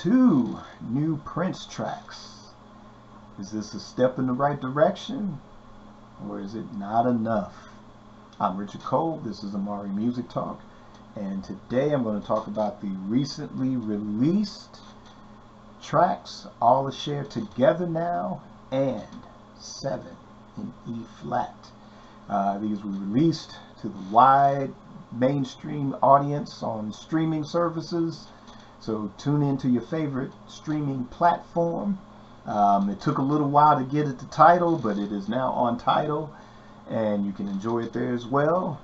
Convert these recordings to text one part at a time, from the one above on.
2 new Prince tracks. Is this a step in the right direction, or is it not enough? I'm Richard Cole, this is Amari Music Talk, and today I'm going to talk about the recently released tracks, All to Share Together Now and 7 in E flat. These were released to the wide mainstream audience on streaming services, so tune into your favorite streaming platform. It took a little while to get it to Tidal, but it is now on Tidal and you can enjoy it there as well.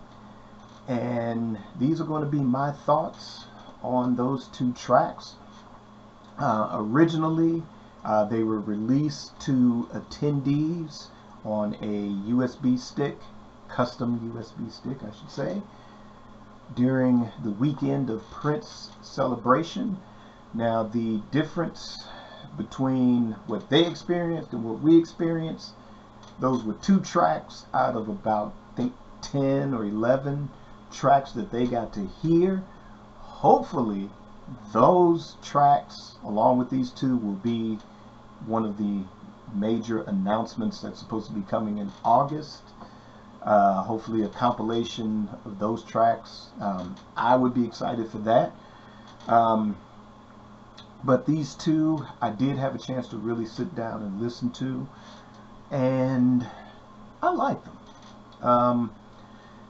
And these are going to be my thoughts on those 2 tracks. Originally they were released to attendees on a USB stick, custom USB stick I should say, during the weekend of Prince celebration. Now the difference between what they experienced and what we experienced, those were 2 tracks out of about, I think, 10 or 11 tracks that they got to hear. Hopefully those tracks along with these 2 will be one of the major announcements that's supposed to be coming in August. Hopefully a compilation of those tracks. I would be excited for that. But these 2 I did have a chance to really sit down and listen to, and I like them.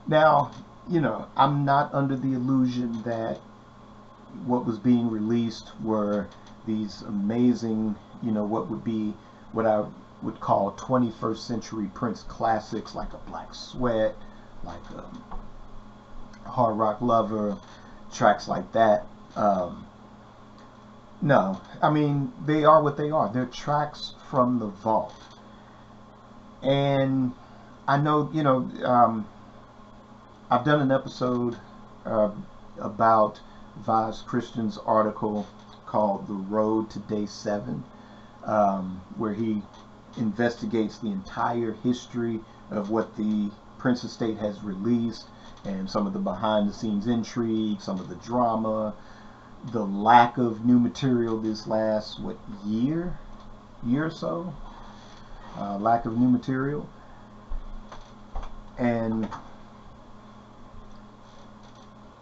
Now, you know, I'm not under the illusion that what was being released were these amazing, you know, what I would call 21st century Prince classics, like a Black Sweat, like a Hard Rock Lover, tracks like that. No, I mean, they are what they are. They're tracks from the vault. And I know, you know, I've done an episode about Vaz Christian's article called The Road to Day 7, where he investigates the entire history of what the Prince estate has released and some of the behind the scenes intrigue, some of the drama, the lack of new material this last year or so, lack of new material. And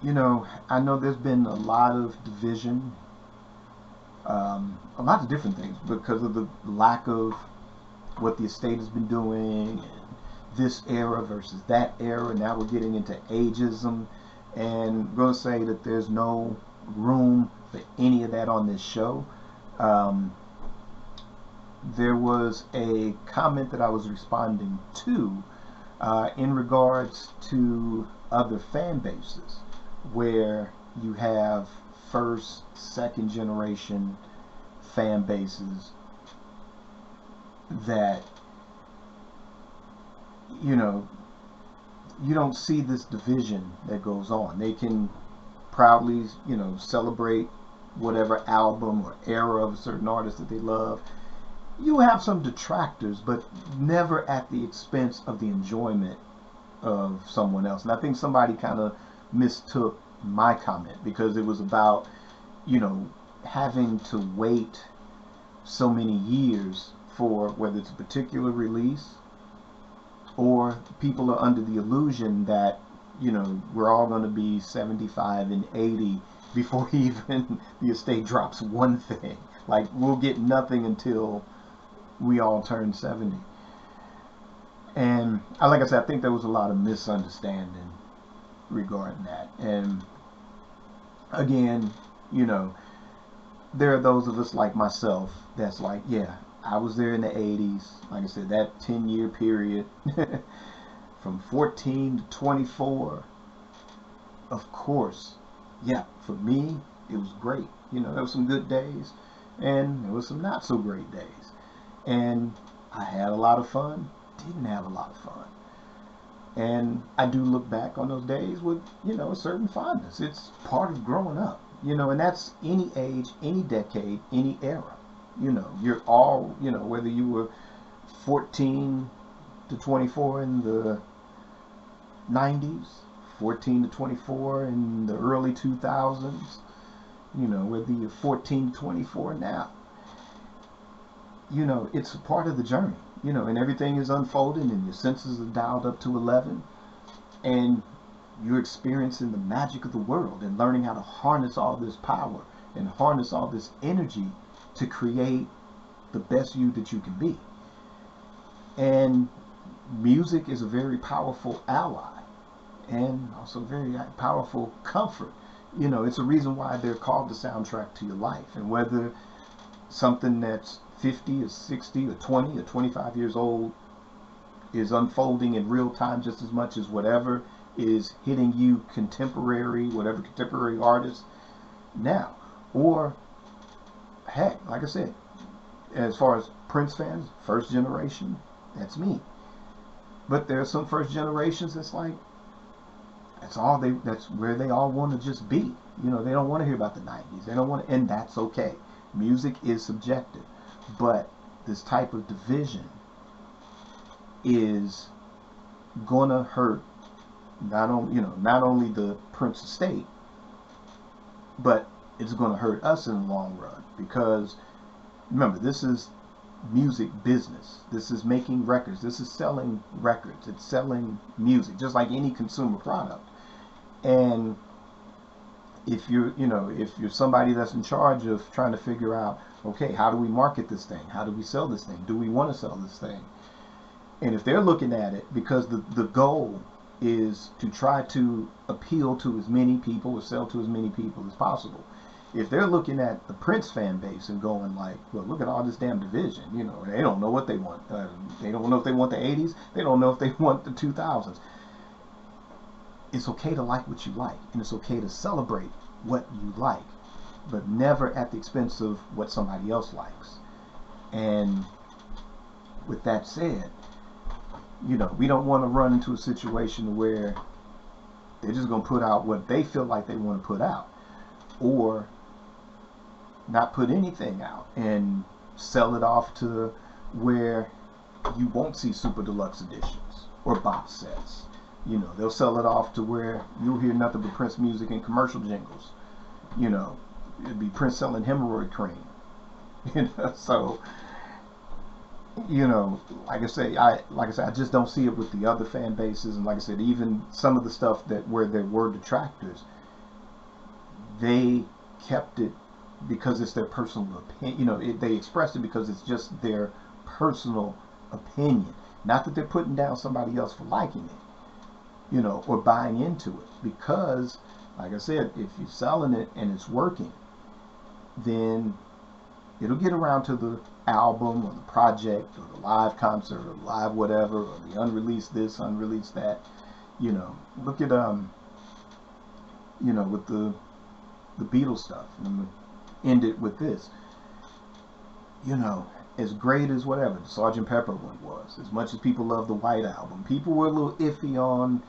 you know, I know there's been a lot of division, a lot of different things because of the lack of what the estate has been doing, and this era versus that era. Now we're getting into ageism, and I'm going to say that there's no room for any of that on this show. There was a comment that I was responding to in regards to other fan bases where you have first, second generation fan bases that, you know, you don't see this division that goes on. They can proudly, you know, celebrate whatever album or era of a certain artist that they love. You have some detractors, but never at the expense of the enjoyment of someone else. And I think somebody kind of mistook my comment because it was about, you know, having to wait so many years for whether it's a particular release, or people are under the illusion that, you know, we're all going to be 75 and 80 before even the estate drops one thing. Like, we'll get nothing until we all turn 70. And like I said, I think there was a lot of misunderstanding regarding that. And again, you know, there are those of us like myself that's like, yeah, I was there in the 80s. Like I said, that 10-year period from 14 to 24, of course, yeah, for me, it was great. You know, there were some good days and there were some not so great days. And I had a lot of fun, didn't have a lot of fun. And I do look back on those days with, you know, a certain fondness. It's part of growing up, you know, and that's any age, any decade, any era. You know, you're all, you know, whether you were 14 to 24 in the 90s, 14 to 24 in the early 2000s, You know, whether you're 14 to 24 now, you know, it's a part of the journey, you know, and everything is unfolding and your senses are dialed up to 11 and you're experiencing the magic of the world and learning how to harness all this power and harness all this energy to create the best you that you can be. And music is a very powerful ally and also very powerful comfort. You know, it's a reason why they're called the soundtrack to your life. And whether something that's 50 or 60 or 20 or 25 years old is unfolding in real time just as much as whatever is hitting you contemporary, whatever contemporary artist now. Or, heck, like I said, as far as Prince fans, first generation, that's me. But there are some first generations that's like, that's where they all want to just be. You know, they don't want to hear about the 90s. They don't want to, and that's okay. Music is subjective. But this type of division is gonna hurt not only the Prince estate, but it's gonna hurt us in the long run. Because remember, this is music business. This is making records. This is selling records. It's selling music, just like any consumer product. And if you're somebody that's in charge of trying to figure out, okay, how do we market this thing? How do we sell this thing? Do we want to sell this thing? And if they're looking at it, because the goal is to try to appeal to as many people or sell to as many people as possible. If they're looking at the Prince fan base and going like, well, look at all this damn division, you know, they don't know what they want. They don't know if they want the 80s. They don't know if they want the 2000s. It's okay to like what you like, and it's okay to celebrate what you like, but never at the expense of what somebody else likes. And with that said, you know, we don't want to run into a situation where they're just going to put out what they feel like they want to put out, or not put anything out and sell it off to where you won't see super deluxe editions or box sets. You know, they'll sell it off to where you'll hear nothing but Prince music and commercial jingles. You know, it'd be Prince selling hemorrhoid cream. You know, so, you know, like I say, I just don't see it with the other fan bases. And like I said, even some of the stuff that where there were detractors, they kept it because it's their personal opinion. You know, they expressed it because it's just their personal opinion. Not that they're putting down somebody else for liking it, you know, or buying into it. Because, like I said, if you're selling it and it's working, then it'll get around to the album or the project or the live concert or live whatever, or the unreleased this, unreleased that. You know, look at you know, with the Beatles stuff. And end it with this. You know, as great as whatever the Sgt. Pepper one was, as much as people love the White Album, people were a little iffy on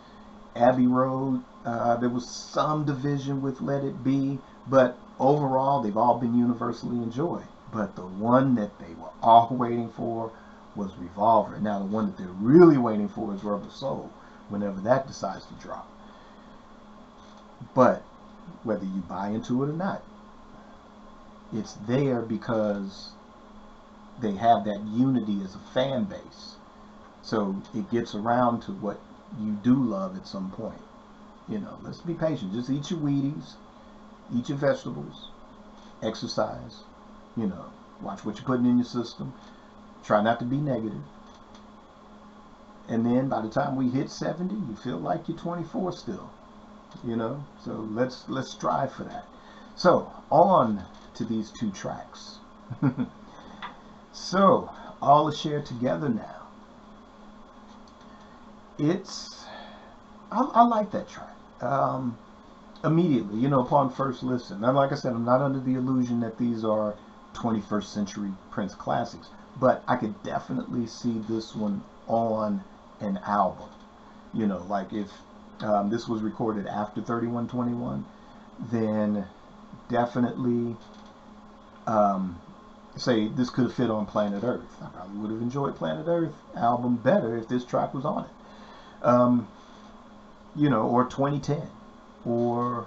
Abbey Road. There was some division with Let It Be, but overall they've all been universally enjoyed. But the one that they were all waiting for was Revolver. Now the one that they're really waiting for is Rubber Soul, whenever that decides to drop. But whether you buy into it or not, it's there because they have that unity as a fan base. So it gets around to what you do love at some point. You know, let's be patient. Just eat your Wheaties, eat your vegetables, exercise, you know, watch what you're putting in your system. Try not to be negative. And then by the time we hit 70, you feel like you're 24 still. You know, so let's strive for that. So on to these two tracks. So all is shared together now. I like that track. Immediately, you know, upon first listen. Now, like I said, I'm not under the illusion that these are 21st century Prince classics, but I could definitely see this one on an album. You know, like if this was recorded after 3121, then definitely say this could have fit on Planet Earth. I probably would have enjoyed Planet Earth album better if this track was on it. You know, or 2010, or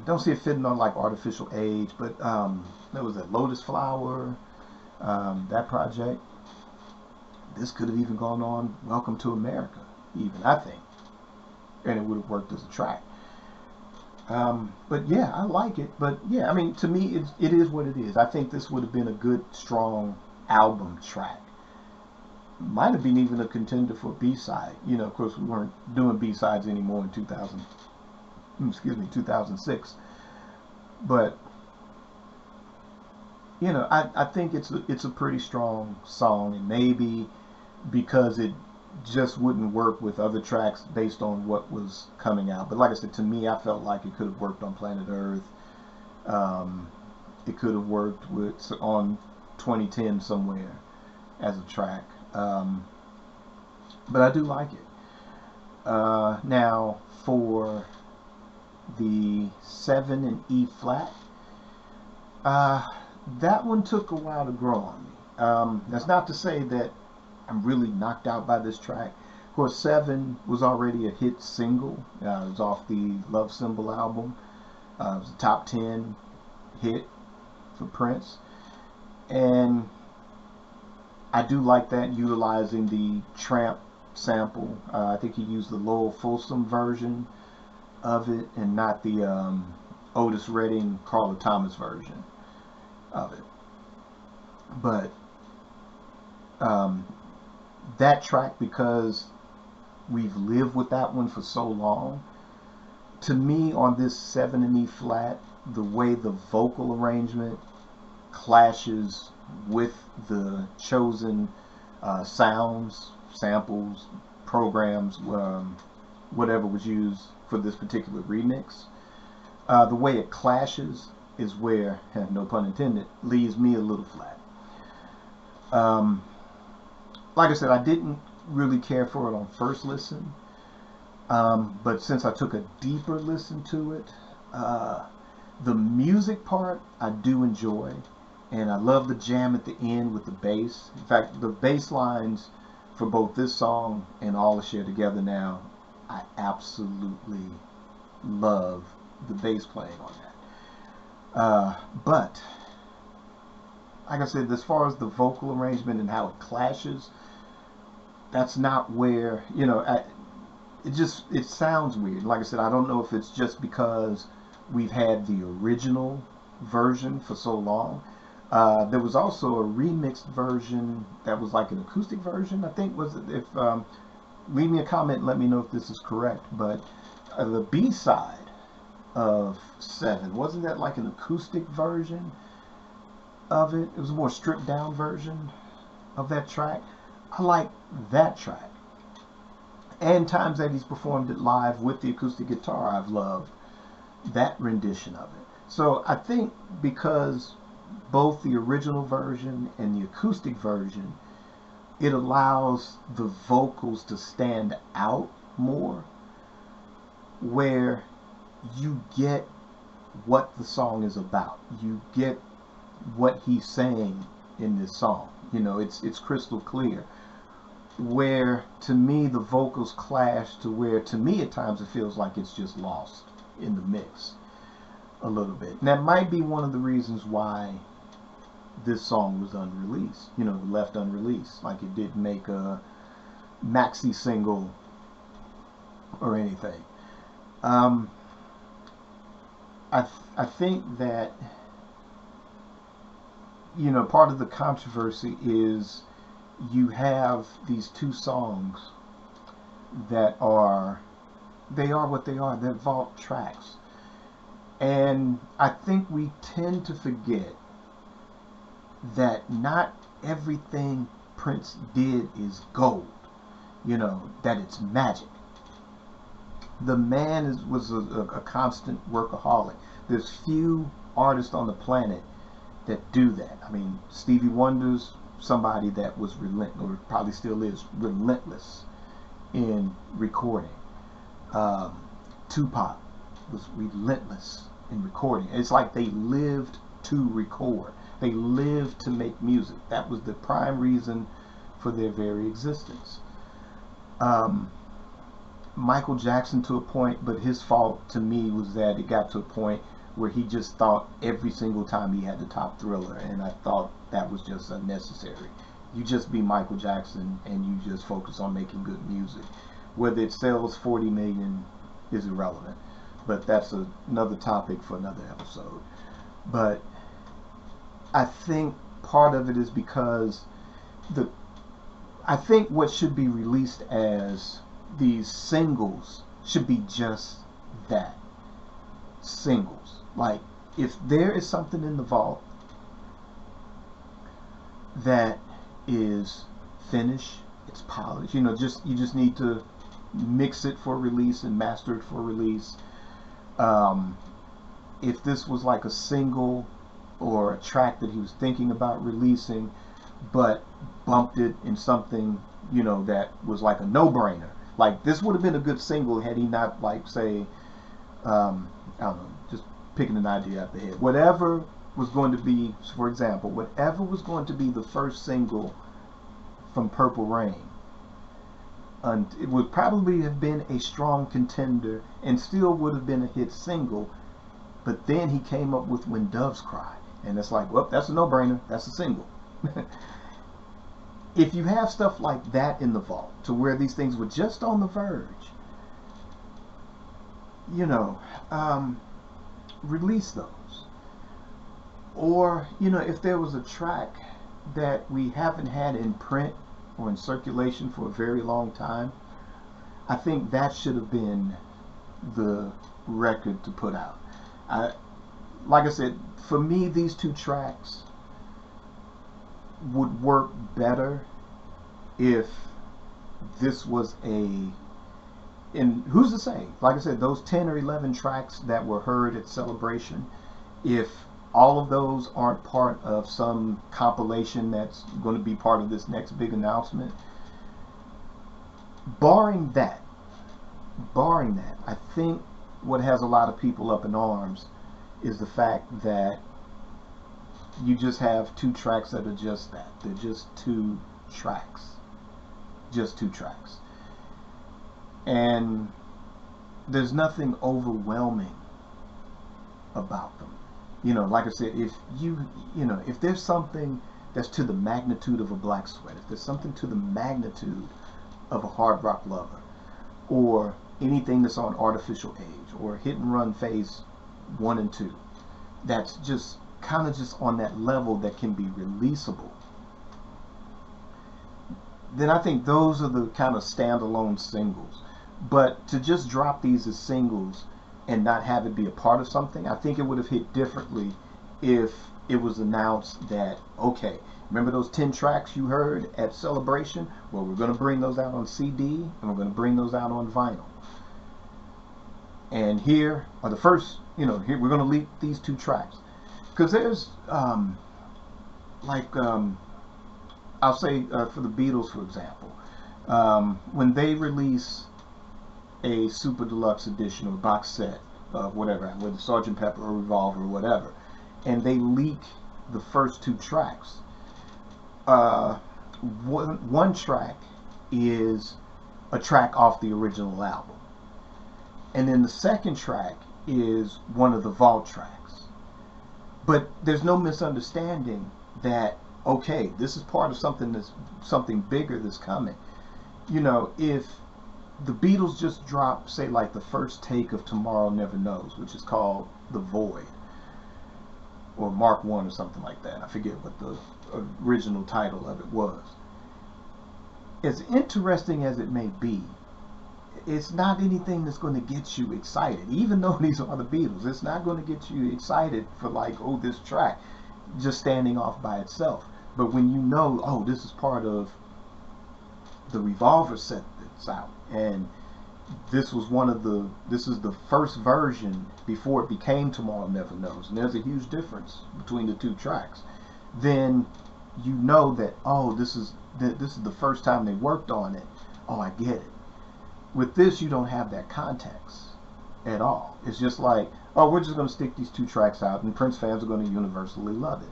Don't see it fitting on like Artificial Age, but there was that Lotus Flower, that project. This could have even gone on Welcome to America, even, I think, and it would have worked as a track. But yeah, I like it. But yeah, I mean, to me, it is what it is. I think this would have been a good, strong album track. Might have been even a contender for B-side. You know, of course, we weren't doing B-sides anymore in 2006. But you know, I think it's a pretty strong song, and maybe because it just wouldn't work with other tracks based on what was coming out. But like I said, to me, I felt like it could have worked on Planet Earth. It could have worked with on 2010 somewhere as a track. But I do like it. Now for the 7 in E flat, that one took a while to grow on me. That's not to say that I'm really knocked out by this track. Of course, 7 was already a hit single. It was off the Love Symbol album. It was a top 10 hit for Prince. And I do like that, utilizing the Tramp sample. I think he used the Lowell Fulsom version of it and not the Otis Redding, Carla Thomas version of it. But that track, because we've lived with that one for so long, to me on this 7 in E flat, the way the vocal arrangement clashes with the chosen sounds, samples, programs, whatever was used for this particular remix, the way it clashes is where, no pun intended, leaves me a little flat. Like I said, I didn't really care for it on first listen, but since I took a deeper listen to it, the music part I do enjoy, and I love the jam at the end with the bass. In fact, the bass lines for both this song and All Is Share Together Now, I absolutely love the bass playing on that. But like I said, as far as the vocal arrangement and how it clashes, that's not where, you know, it sounds weird. Like I said, I don't know if it's just because we've had the original version for so long. There was also a remixed version that was like an acoustic version, I think. Was it? If leave me a comment and let me know if this is correct. But the B-side of 7, wasn't that like an acoustic version of it? It was a more stripped down version of that track. I like that track. And times that he's performed it live with the acoustic guitar, I've loved that rendition of it. So I think because both the original version and the acoustic version, it allows the vocals to stand out more, where you get what the song is about. You get what he's saying in this song. You know, it's crystal clear. Where to me the vocals clash to where to me at times it feels like it's just lost in the mix a little bit. And that might be one of the reasons why this song was unreleased, you know, left unreleased. Like it didn't make a maxi single or anything. I think that, you know, part of the controversy is you have these two songs that are, they are what they are. They're vault tracks. And I think we tend to forget that not everything Prince did is gold. You know, that it's magic. The man was a constant workaholic. There's few artists on the planet that do that. I mean, Stevie Wonder's somebody that was relentless, or probably still is, relentless in recording. Tupac was relentless in recording. It's like they lived to record. They lived to make music. That was the prime reason for their very existence. Michael Jackson to a point, but his fault to me was that it got to a point where he just thought every single time he had to top Thriller, and I thought that was just unnecessary. You just be Michael Jackson and you just focus on making good music. Whether it sells 40 million is irrelevant, but that's another topic for another episode. But I think part of it is because I think what should be released as these singles should be just that, singles. Like, if there is something in the vault that is finished, it's polished, you just need to mix it for release and master it for release. If this was like a single or a track that he was thinking about releasing, but bumped it in something, that was like a no-brainer. Like, this would have been a good single had he not, like, say, I don't know, just picking an idea out the head. Whatever was going to be, for example, whatever was going to be the first single from Purple Rain, and it would probably have been a strong contender and still would have been a hit single, but then he came up with When Doves Cry, and it's like, well, that's a no-brainer, that's a single. If you have stuff like that in the vault, to where these things were just on the verge, release those. Or, if there was a track that we haven't had in print or in circulation for a very long time, I think that should have been the record to put out. Like I said, for me, these two tracks would work better if this was and who's to say, like I said, those 10 or 11 tracks that were heard at Celebration, if all of those aren't part of some compilation that's going to be part of this next big announcement, barring that, I think what has a lot of people up in arms is the fact that you just have two tracks that are just that. They're just two tracks. Just two tracks. And there's nothing overwhelming about them. Like I said, if there's something that's to the magnitude of a Black Sweat, if there's something to the magnitude of a Hard Rock Lover, or anything that's on Artificial Age, or Hit and Run Phase 1 and 2, that's just kind of just on that level that can be releasable, then I think those are the kind of standalone singles. But to just drop these as singles and not have it be a part of something, I think it would have hit differently if it was announced that, okay, remember those 10 tracks you heard at Celebration? Well, we're going to bring those out on CD and we're going to bring those out on vinyl. And here are the first, here we're going to leak these two tracks. Because there's, I'll say for the Beatles, for example, when they release a Super Deluxe edition or box set of whatever, whether Sgt. Pepper or Revolver or whatever, and they leak the first two tracks, one track is a track off the original album, and then the second track is one of the vault tracks. But there's no misunderstanding that, okay, this is part of something bigger that's coming. If the Beatles just dropped, say, like the first take of Tomorrow Never Knows, which is called The Void, or Mark 1 or something like that. I forget what the original title of it was. As interesting as it may be, it's not anything that's going to get you excited. Even though these are the Beatles, it's not going to get you excited for, like, oh, this track just standing off by itself. But when you know, oh, this is part of the Revolver set that's out, and this is the first version before it became Tomorrow Never Knows, and there's a huge difference between the two tracks, then you know that, oh, this is the first time they worked on it. Oh, I get it. With this, you don't have that context at all. It's just like, oh, we're just going to stick these two tracks out and Prince fans are going to universally love it.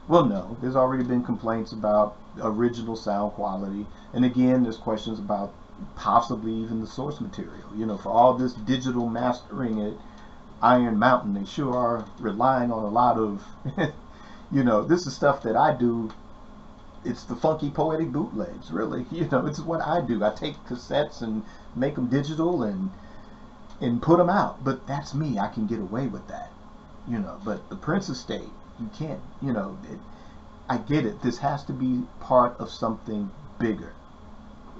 Well, no, there's already been complaints about original sound quality, and again, there's questions about, possibly even the source material. You know, for all this digital mastering at Iron Mountain, they sure are relying on a lot of, you know, this is stuff that I do. It's the funky poetic bootlegs, really. You know, it's what I do. I take cassettes and make them digital and put them out. But that's me. I can get away with that. You know, but the Prince estate, you can't, you know, I get it. This has to be part of something bigger.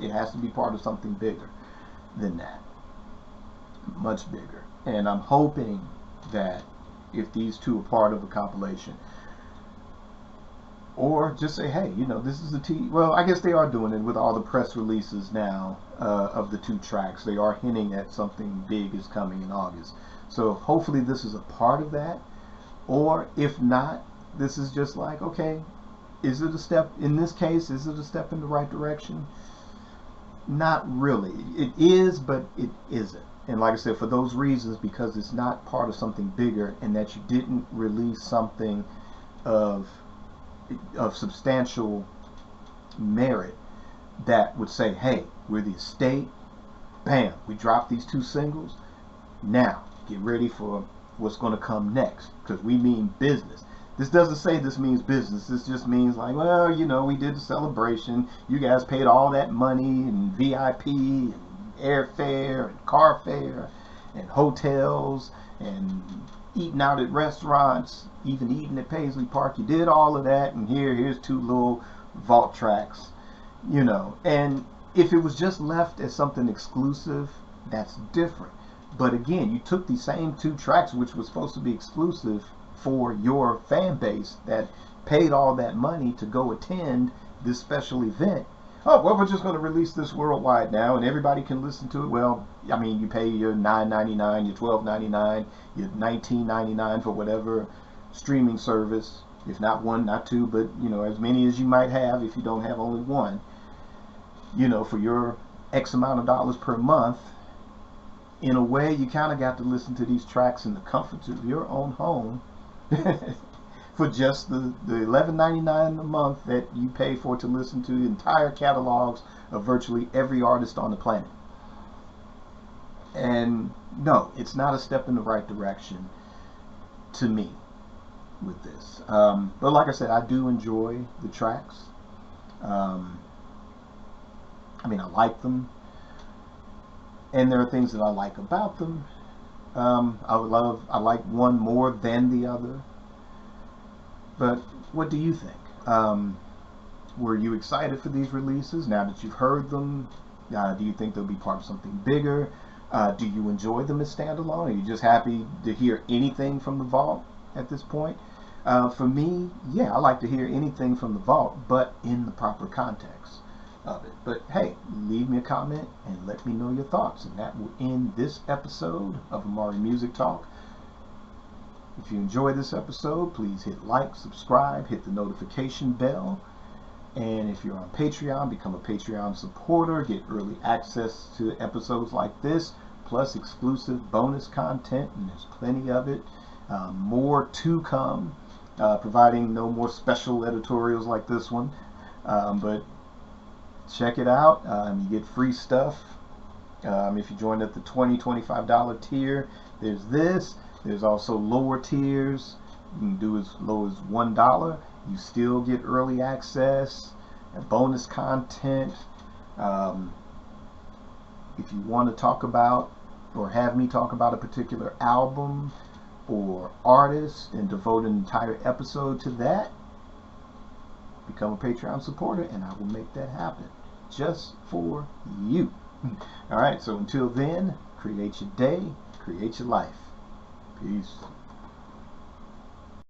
It has to be part of something bigger than that. Much bigger. And I'm hoping that if these two are part of a compilation, or just say, hey, you know, this is a well, I guess they are doing it with all the press releases now of the two tracks. They are hinting at something big is coming in August. So hopefully this is a part of that. Or if not, this is just like, okay, is it a step, in this case, is it a step in the right direction? Not really. It is, but it isn't. And like I said, for those reasons, because it's not part of something bigger, and that you didn't release something of substantial merit that would say, hey, we're the estate, bam, we dropped these two singles, now get ready for what's going to come next, because we mean business. This doesn't say this means business. This just means like, well, you know, we did the celebration, you guys paid all that money and VIP and airfare and car fare and hotels and eating out at restaurants, even eating at Paisley Park. You did all of that, and here's two little vault tracks, you know. And if it was just left as something exclusive, that's different. But again, you took the same two tracks, which was supposed to be exclusive for your fan base that paid all that money to go attend this special event. Oh, well, we're just going to release this worldwide now, and everybody can listen to it. Well, I mean, you pay your $9.99, your $12.99, your $19.99 for whatever streaming service, if not one, not two, but, you know, as many as you might have if you don't have only one, you know, for your X amount of dollars per month. In a way, you kind of got to listen to these tracks in the comfort of your own home for just the $11.99 a month that you pay for to listen to entire catalogs of virtually every artist on the planet. And no, it's not a step in the right direction to me with this. But like I said, I do enjoy the tracks. I mean, I like them. And there are things that I like about them. I like one more than the other. But what do you think? Were you excited for these releases now that you've heard them? Do you think they'll be part of something bigger? Do you enjoy them as standalone? Are you just happy to hear anything from the vault at this point? For me, yeah, I like to hear anything from the vault, but in the proper context of it. But hey, leave me a comment and let me know your thoughts, and that will end this episode of Amari Music Talk. If you enjoyed this episode, please hit like, subscribe, hit the notification bell, and if you're on Patreon, become a Patreon supporter, get early access to episodes like this, plus exclusive bonus content, and there's plenty of it. More to come, providing no more special editorials like this one, but check it out. You get free stuff. If you join at the $25 tier, there's this. There's also lower tiers. You can do as low as $1. You still get early access and bonus content. If you want to talk about or have me talk about a particular album or artist and devote an entire episode to that, become a Patreon supporter and I will make that happen just for you. Alright, so until then, create your day, create your life. Peace.